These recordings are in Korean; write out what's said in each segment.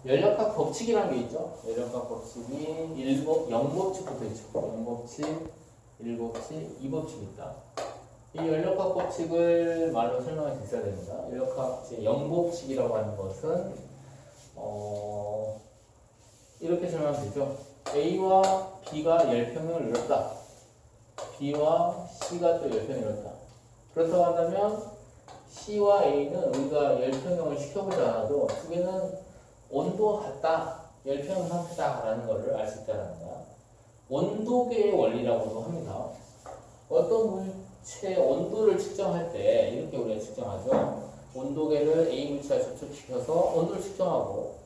연력학 법칙이라는 게 있죠. 연력학 법칙이 0법칙부터 있죠. 0법칙, 1법칙, 2법칙이 있다. 이 연력학 법칙을 말로 설명할 수 있어야 됩니다. 연력학 0법칙이라고 하는 것은 이렇게 설명하면 되죠. A와 B가 열평형을 이뤘다. B와 C가 또 열평형을 이뤘다. 그렇다고 한다면 C와 A는 우리가 열평형을 시켜보지 않아도 두 개는 온도가 같다, 열평형 상태다라는 것을 알 수 있다는 거야. 온도계의 원리라고도 합니다. 어떤 물체의 온도를 측정할 때 이렇게 우리가 측정하죠. 온도계를 A 물체와 접촉시켜서 온도를 측정하고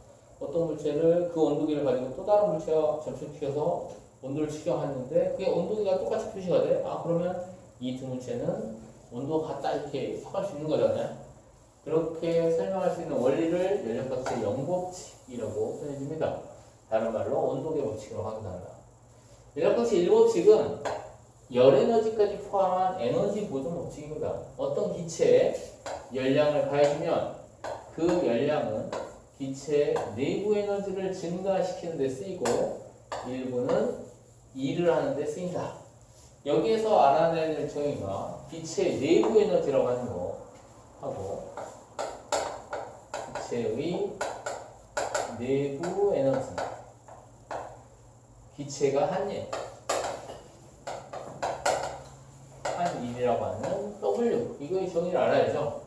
어떤 물체를 그 온도계를 가지고 또 다른 물체와 접촉시켜서 온도를 측정하는데 그게 온도계가 똑같이 표시가 돼. 아, 그러면 이 두 물체는 온도가 같다 이렇게 확할 수 있는 거잖아요. 그렇게 설명할 수 있는 원리를 연력학적 0법칙이라고 표현해줍니다. 다른 말로 온도계 법칙으로 하기도 한다. 연력학적 1법칙은 열에너지까지 포함한 에너지 보존 법칙입니다. 어떤 기체에 열량을 가해주면 그 열량은 기체 내부 에너지를 증가시키는 데 쓰이고 일부는 일을 하는 데 쓰인다. 여기에서 알아내야 될 정의가 기체 내부 에너지라고 하는 거 하고 기체의 내부 에너지, 기체가 한 일이라고 하는 W, 이거의 정의를 알아야죠.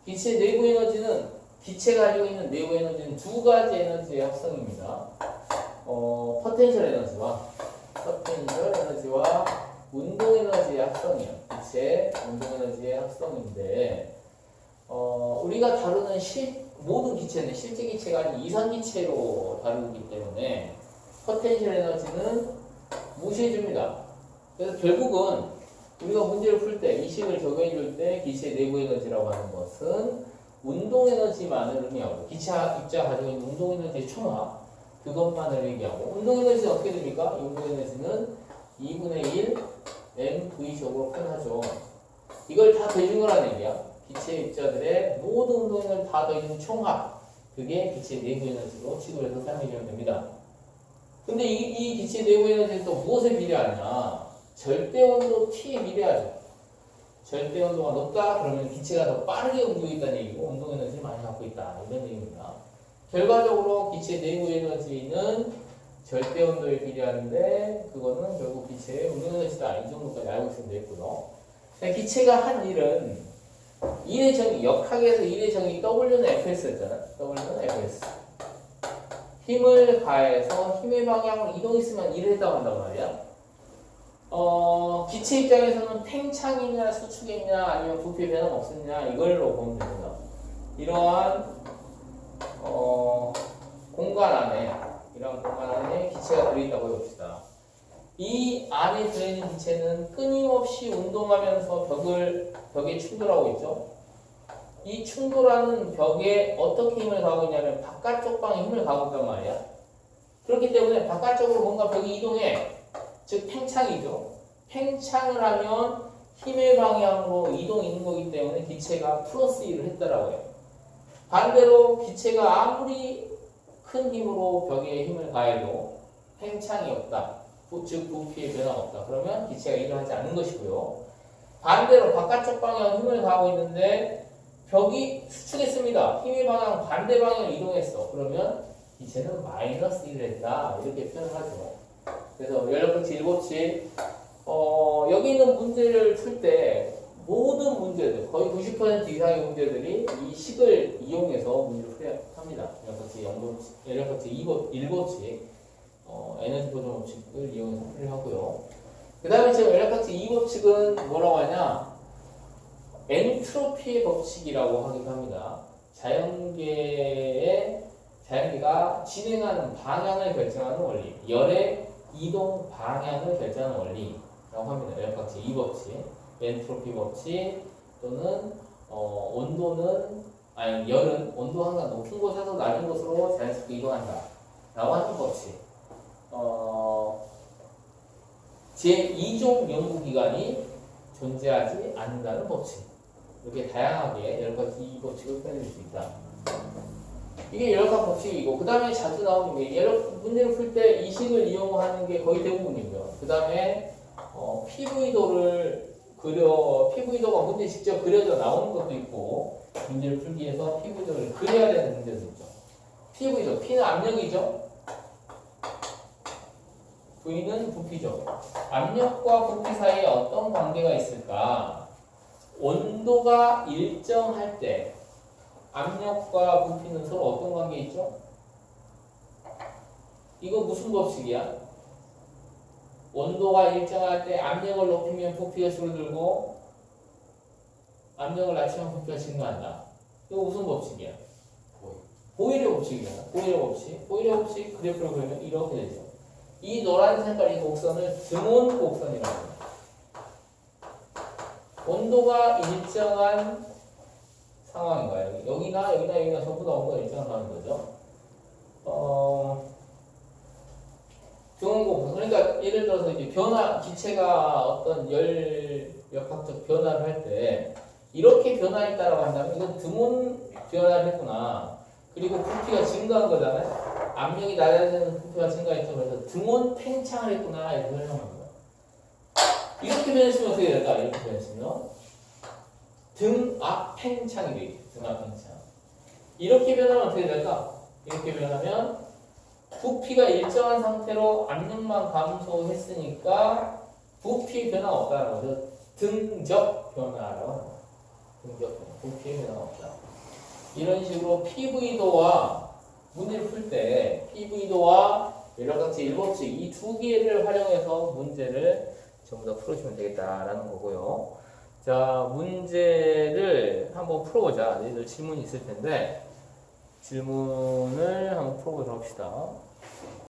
기체 내부 에너지는 기체가 가지고 있는 내부 에너지는 두 가지 에너지의 합성입니다. 포텐셜 에너지와 운동 에너지의 합성이에요. 기체 운동 에너지의 합성인데 우리가 다루는 모든 기체는 실제 기체가 아닌 이상 기체로 다루기 때문에 포텐셜 에너지는 무시해줍니다. 그래서 결국은 우리가 문제를 풀 때, 이 식을 적용해 줄 때 기체 내부 에너지라고 하는 것은 운동 에너지만을 의미하고 기체 입자가 가지고 있는 운동 에너지의 총합 그것만을 얘기하고 운동 에너지는 어떻게 됩니까? 이 운동 에너지는 2분의 1 mv적으로 표현하죠. 이걸 다 더해준 거라는 얘기야. 기체 입자들의 모든 운동 에너지를 다 더해준 총합, 그게 기체 내부 에너지로 취급을 해서 사용해주면 됩니다. 근데 이 기체 내부 에너지는 또 무엇에 비례하냐? 절대 온도 T에 비례하죠. 절대 온도가 높다 그러면 기체가 더 빠르게 움직이고 있다는 얘기고 운동 에너지를 많이 갖고 있다 이런 얘기입니다. 결과적으로 기체 내부 에너지는 절대 온도에 비례하는데 그거는 결국 기체의 운동 에너지다 이 정도까지 알고 있으면 되겠고요. 기체가 한 일은 일의 정의, 역학에서 일의 정의 W는 Fs였잖아. W는 Fs. 힘을 가해서 힘의 방향으로 이동했으면 일을 했다고 한단 말이야. 기체 입장에서는 팽창이냐 수축이냐 아니면 부피의 변화가 없었냐 이걸로 보면 됩니다. 이러한 공간 안에 기체가 들어있다고 해봅시다. 이 안에 들어있는 기체는 끊임없이 운동하면서 벽에 충돌하고 있죠. 이 충돌하는 벽에 어떻게 힘을 가하고 있냐면 바깥쪽 방에 힘을 가하고 있단 말이야. 그렇기 때문에 바깥쪽으로 뭔가 벽이 이동해. 즉 팽창이죠. 팽창을 하면 힘의 방향으로 이동이 있는 거기 때문에 기체가 플러스 1을 했다라고 해요. 반대로 기체가 아무리 큰 힘으로 벽에 힘을 가해도 팽창이 없다. 즉 부피의 변화가 없다. 그러면 기체가 일을 하지 않는 것이고요. 반대로 바깥쪽 방향 힘을 가하고 있는데 벽이 수축했습니다. 힘의 방향 반대 방향으로 이동했어. 그러면 기체는 마이너스 1을 했다. 이렇게 표현을 하죠. 그래서 연력법칙 1법칙 여기 있는 문제를 풀 때 모든 문제들 거의 90% 이상의 문제들이 이 식을 이용해서 문제를 풀어야 합니다. 연력법칙 1법칙 에너지 보존 법칙을 이용해서 풀이를 하고요. 그 다음에 지금 연력법칙 2법칙은 뭐라고 하냐 엔트로피의 법칙이라고 하기도 합니다. 자연계가 진행하는 방향을 결정하는 원리, 열의 이동 방향을 결정하는 원리라고 합니다. 연력법칙 2법칙, 엔트로피 법칙 또는 열은 온도 항상 높은 곳에서 낮은 곳으로 자연스럽게 이동한다 라고 하는 법칙. 제2종 연구기관이 존재하지 않는다는 법칙. 이렇게 다양하게 연력법칙 2법칙을 표현할 수 있다. 이게 열역학 법칙이고, 그 다음에 자주 나오는 게 문제를 풀 때 이 식을 이용하는 게 거의 대부분이고요. 그 다음에 PV도가 문제 직접 그려져 나오는 것도 있고, 문제를 풀기 위해서 PV도를 그려야 되는 문제도 있죠. PV도, P는 압력이죠. V는 부피죠. 압력과 부피 사이에 어떤 관계가 있을까? 온도가 일정할 때 압력과 부피는 서로 어떤 관계 있죠? 이거 무슨 법칙이야? 온도가 일정할 때 압력을 높이면 부피가 줄어들고 압력을 낮추면 부피가 증가한다. 이거 무슨 법칙이야? 보일러 법칙이잖아. 보일러 법칙 그래프를 그리면 이렇게 되죠. 이 노란 색깔 이 곡선을 등온 곡선이라고 합니다. 온도가 일정한 상황인 거예요. 여기나 전부 다 온도가 일정한 상황인 거죠. 등온 곡선. 그러니까 예를 들어서 이제 기체가 어떤 역학적 변화를 할 때 이렇게 변화했다라고 한다면 이건 등온 변화를 했구나. 그리고 부피가 증가한 거잖아요. 압력이 낮아지는 부피가 증가했죠. 그래서 등온 팽창을 했구나 이렇게 설명합니다. 이렇게 변했으면 어떻게 될까? 이렇게 변했으면 등압 팽창이 되겠죠. 등압 팽창. 이렇게 변하면 어떻게 될까? 이렇게 변하면 부피가 일정한 상태로 압력만 감소했으니까 부피 변화가 없다는 거죠. 등적 변화라고 합니다. 등적 변화. 부피 변화가 없다. 이런 식으로 PV도와 문제를 풀 때 PV도와 열역학적 일법칙 이 두 개를 활용해서 문제를 전부 다 풀어주면 되겠다라는 거고요. 자, 문제를 한번 풀어보자. 너희들 질문이 있을 텐데 질문을 한번 풀어보도록 합시다.